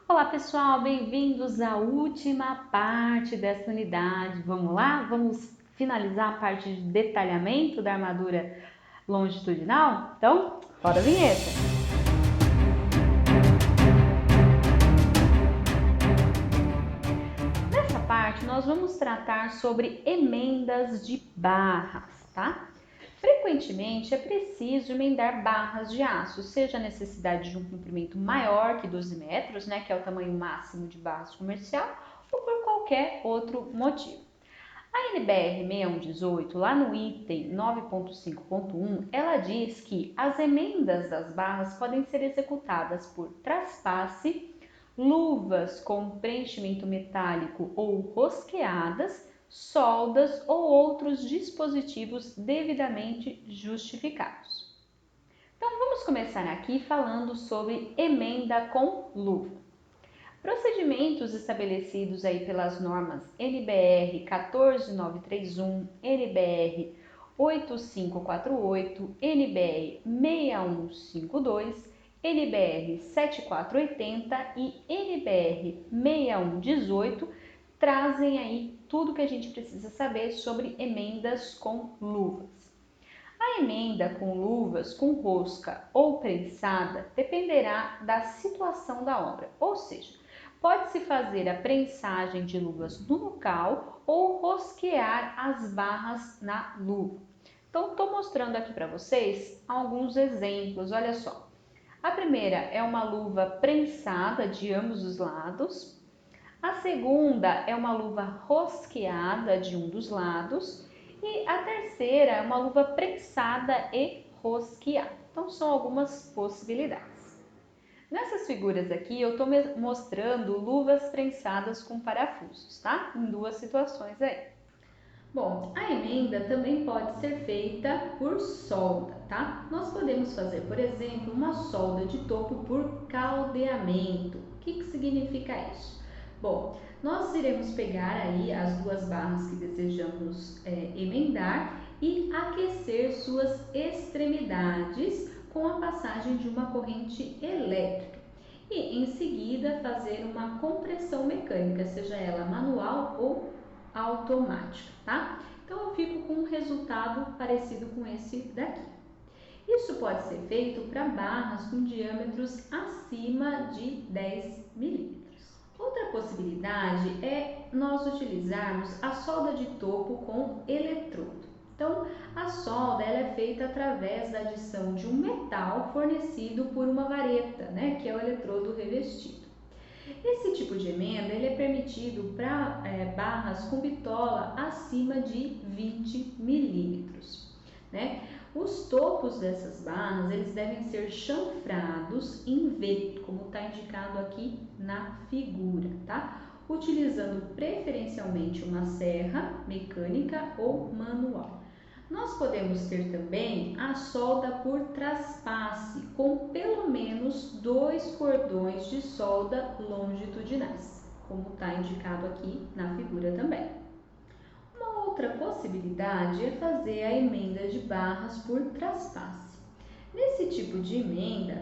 Olá pessoal, bem-vindos à última parte dessa unidade. Vamos lá? Vamos finalizar a parte de detalhamento da armadura longitudinal? Então, roda a vinheta! Nessa parte, nós vamos tratar sobre emendas de barras, tá? Frequentemente é preciso emendar barras de aço, seja a necessidade de um comprimento maior que 12 metros, né, que é o tamanho máximo de barras comercial, ou por qualquer outro motivo. A NBR 6118, lá no item 9.5.1, ela diz que as emendas das barras podem ser executadas por traspasse, luvas com preenchimento metálico ou rosqueadas, soldas ou outros dispositivos devidamente justificados. Então vamos começar aqui falando sobre emenda com luva. Procedimentos estabelecidos aí pelas normas NBR 14931, NBR 8548, NBR 6152, NBR 7480 e NBR 6118 trazem aí tudo que a gente precisa saber sobre emendas com luvas. A emenda com luvas com rosca ou prensada dependerá da situação da obra, ou seja, pode-se fazer a prensagem de luvas no local ou rosquear as barras na luva. Então, estou mostrando aqui para vocês alguns exemplos, olha só. A primeira é uma luva prensada de ambos os lados. A segunda é uma luva rosqueada de um dos lados. E a terceira é uma luva prensada e rosqueada. Então, são algumas possibilidades. Nessas figuras aqui, eu estou mostrando luvas prensadas com parafusos, tá? Em duas situações aí. Bom, a emenda também pode ser feita por solda, tá? Nós podemos fazer, por exemplo, uma solda de topo por caldeamento. O que significa isso? Bom, nós iremos pegar aí as duas barras que desejamos emendar e aquecer suas extremidades com a passagem de uma corrente elétrica e em seguida fazer uma compressão mecânica, seja ela manual ou automática, tá? Então eu fico com um resultado parecido com esse daqui. Isso pode ser feito para barras com diâmetros acima de 10 milímetros. Outra possibilidade é nós utilizarmos a solda de topo com eletrodo. Então, a solda ela é feita através da adição de um metal fornecido por uma vareta, né, que é o eletrodo revestido. Esse tipo de emenda ele é permitido para barras com bitola acima de 20 milímetros. Né? Os topos dessas barras eles devem ser chanfrados em V, como está indicado aqui na figura, tá? Utilizando preferencialmente uma serra mecânica ou manual. Nós podemos ter também a solda por traspasse, com pelo menos 2 cordões de solda longitudinais, como está indicado aqui na figura também. Uma outra possibilidade é fazer a emenda de barras por traspasse. Nesse tipo de emenda,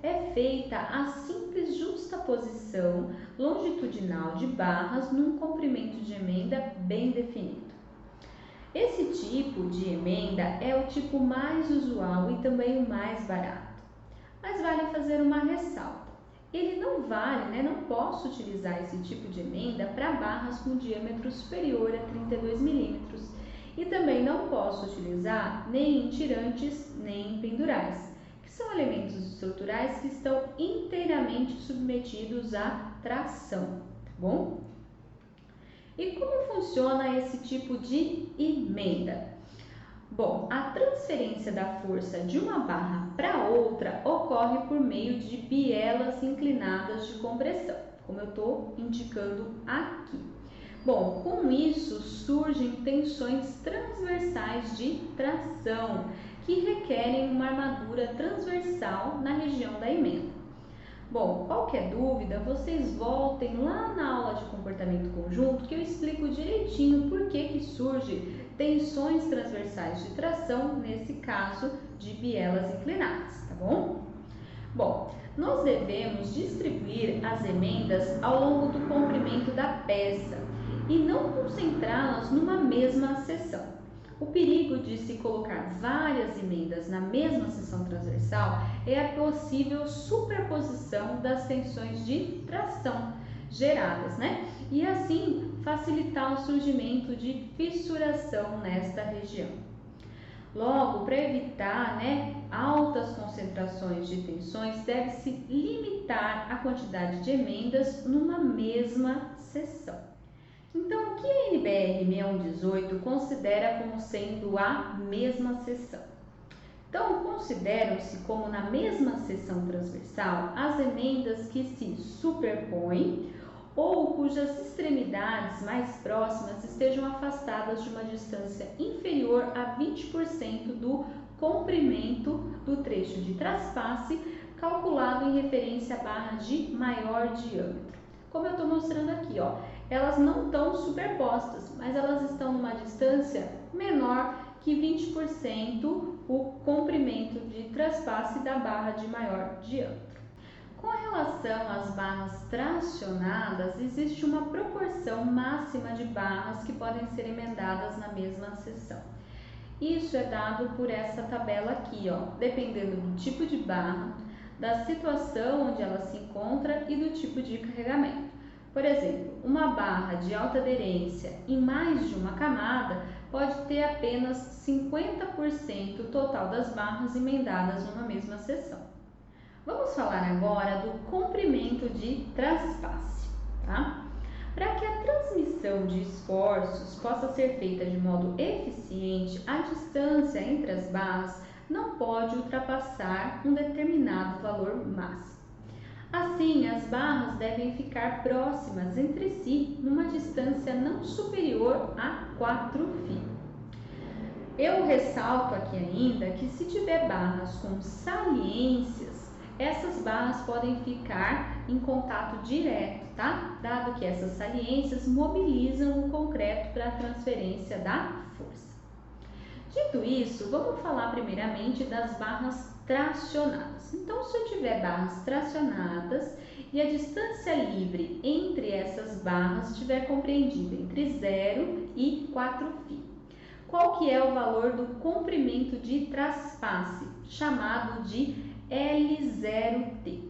é feita a simples justaposição longitudinal de barras num comprimento de emenda bem definido. Esse tipo de emenda é o tipo mais usual e também o mais barato. Mas vale fazer uma ressalva. Ele não vale, não posso utilizar esse tipo de emenda para barras com diâmetro superior a 32 milímetros. E também não posso utilizar nem em tirantes, nem em pendurais, que são elementos estruturais que estão inteiramente submetidos à tração, tá bom? E como funciona esse tipo de emenda? Bom, a transferência da força de uma barra para outra ocorre por meio de bielas inclinadas de compressão, como eu estou indicando aqui. Bom, com isso surgem tensões transversais de tração, que requerem uma armadura transversal na região da emenda. Bom, qualquer dúvida, vocês voltem lá na aula de comportamento conjunto que eu explico direitinho por que surge tensões transversais de tração, nesse caso de bielas inclinadas, tá bom? Bom, nós devemos distribuir as emendas ao longo do comprimento da peça e não concentrá-las numa mesma seção. O perigo de se colocar várias emendas na mesma seção transversal é a possível superposição das tensões de tração geradas, E assim facilitar o surgimento de fissuração nesta região. Logo, para evitar altas concentrações de tensões, deve-se limitar a quantidade de emendas numa mesma seção. Então, o que a NBR 6118 considera como sendo a mesma seção? Então, consideram-se como na mesma seção transversal as emendas que se superpõem ou cujas extremidades mais próximas estejam afastadas de uma distância inferior a 20% do comprimento do trecho de traspasse, calculado em referência à barra de maior diâmetro. Como eu estou mostrando aqui, elas não estão superpostas, mas elas estão numa distância menor que 20% o comprimento de traspasse da barra de maior diâmetro. Com relação às barras tracionadas, existe uma proporção máxima de barras que podem ser emendadas na mesma seção. Isso é dado por essa tabela aqui, dependendo do tipo de barra, da situação onde ela se encontra e do tipo de carregamento. Por exemplo, uma barra de alta aderência em mais de uma camada pode ter apenas 50% total das barras emendadas numa mesma seção. Vamos falar agora do comprimento de traspasse, tá? Para que a transmissão de esforços possa ser feita de modo eficiente, a distância entre as barras não pode ultrapassar um determinado valor máximo. Assim, as barras devem ficar próximas entre si numa distância não superior a 4 φ. Eu ressalto aqui ainda que se tiver barras com saliências, essas barras podem ficar em contato direto, tá? Dado que essas saliências mobilizam o concreto para a transferência da força. Dito isso, vamos falar primeiramente das barras tracionadas. Então, se eu tiver barras tracionadas e a distância livre entre essas barras estiver compreendida entre 0 e 4 φ, qual que é o valor do comprimento de traspasse, chamado de L0T.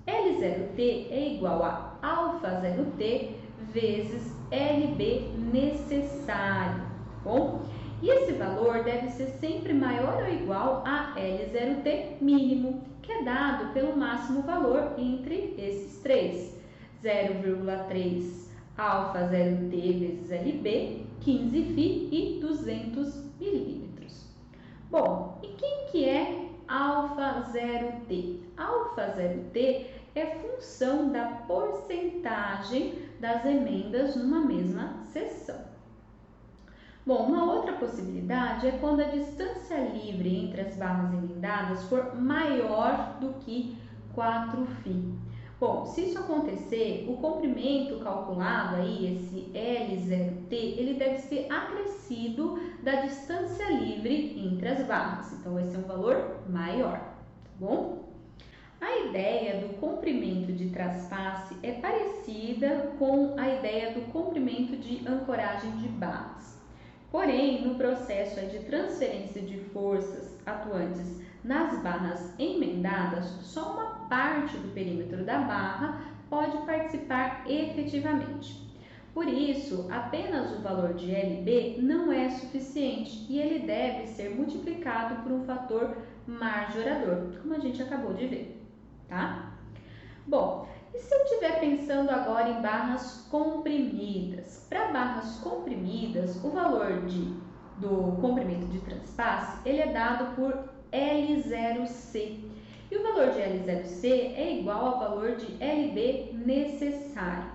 L0T é igual a α0T vezes LB necessário, tá bom? E esse valor deve ser sempre maior ou igual a L0T mínimo, que é dado pelo máximo valor entre esses três, 0,3 α0T vezes LB, 15 φ e 200 milímetros. Bom, e quem que é α0T? α0T é função da porcentagem das emendas numa mesma seção. Bom, uma outra possibilidade é quando a distância livre entre as barras emendadas for maior do que 4 φ. Bom, se isso acontecer, o comprimento calculado aí, esse L0T, ele deve ser acrescido da distância livre entre as barras. Então, vai ser um valor maior, tá bom? A ideia do comprimento de traspasse é parecida com a ideia do comprimento de ancoragem de barras. Porém, no processo de transferência de forças atuantes nas barras emendadas, só uma parte do perímetro da barra pode participar efetivamente. Por isso, apenas o valor de LB não é suficiente e ele deve ser multiplicado por um fator majorador, como a gente acabou de ver, tá? Bom, e se eu estiver pensando agora em barras comprimidas? Para barras comprimidas, o valor do comprimento de traspasse ele é dado por L0C. E o valor de L0C é igual ao valor de LB necessário.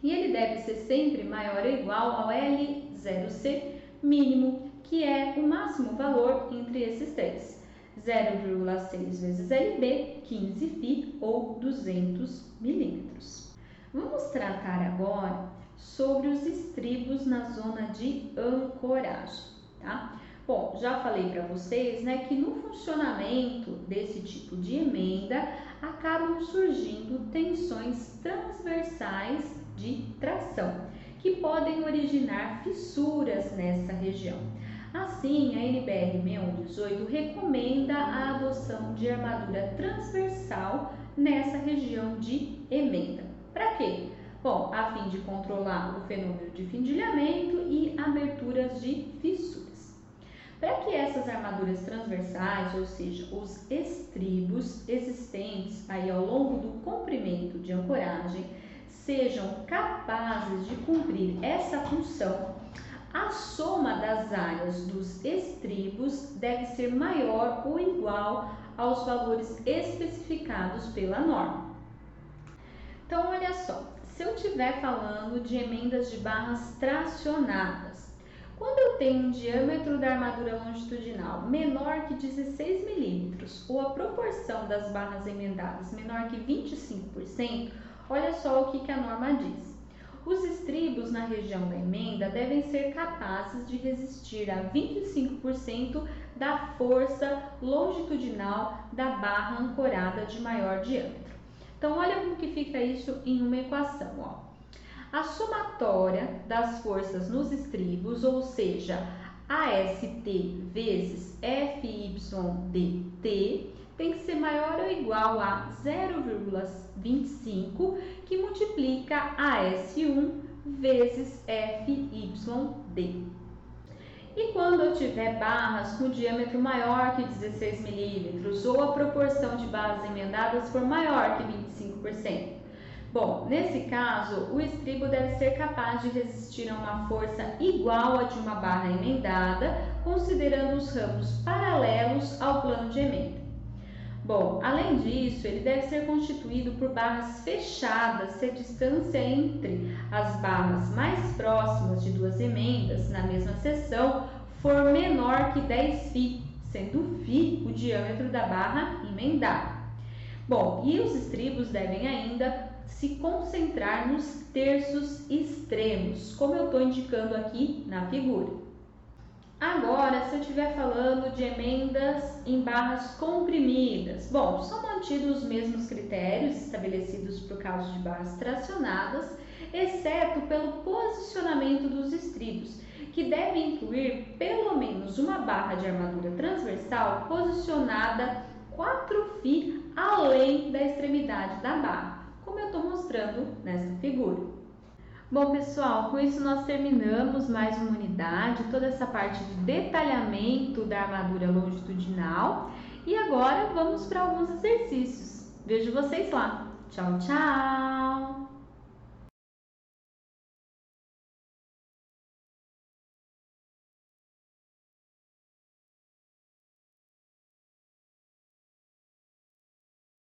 E ele deve ser sempre maior ou igual ao L0C mínimo, que é o máximo valor entre esses três. 0,6 vezes LB, 15 φ ou 200 milímetros. Vamos tratar agora sobre os estribos na zona de ancoragem, tá? Bom, já falei para vocês, né, que no funcionamento desse tipo de emenda acabam surgindo tensões transversais de tração, que podem originar fissuras nessa região. Assim, a NBR 6118 recomenda a adoção de armadura transversal nessa região de emenda. Para quê? Bom, a fim de controlar o fenômeno de findilhamento e aberturas de fissuras. Para que essas armaduras transversais, ou seja, os estribos existentes aí ao longo do comprimento de ancoragem, sejam capazes de cumprir essa função, a soma das áreas dos estribos deve ser maior ou igual aos valores especificados pela norma. Então, olha só, se eu estiver falando de emendas de barras tracionadas, quando eu tenho um diâmetro da armadura longitudinal menor que 16 milímetros ou a proporção das barras emendadas menor que 25%, olha só o que a norma diz. Os estribos na região da emenda devem ser capazes de resistir a 25% da força longitudinal da barra ancorada de maior diâmetro. Então, olha como que fica isso em uma equação, ó. A somatória das forças nos estribos, ou seja, AST vezes FYDT, tem que ser maior ou igual a 0,25, que multiplica AS1 vezes FYD. E quando eu tiver barras com diâmetro maior que 16 milímetros ou a proporção de barras emendadas for maior que 25%? Bom, nesse caso, o estribo deve ser capaz de resistir a uma força igual a de uma barra emendada, considerando os ramos paralelos ao plano de emenda. Bom, além disso, ele deve ser constituído por barras fechadas se a distância entre as barras mais próximas de duas emendas na mesma seção for menor que 10 φ, sendo φ o diâmetro da barra emendada. Bom, e os estribos devem ainda se concentrar nos terços extremos, como eu estou indicando aqui na figura. Agora, se eu estiver falando de emendas em barras comprimidas, bom, são mantidos os mesmos critérios estabelecidos para o caso de barras tracionadas, exceto pelo posicionamento dos estribos, que deve incluir pelo menos uma barra de armadura transversal posicionada 4 φ além da extremidade da barra, como eu estou mostrando nessa figura. Bom, pessoal, com isso nós terminamos mais uma unidade, toda essa parte de detalhamento da armadura longitudinal. E agora vamos para alguns exercícios. Vejo vocês lá. Tchau, tchau!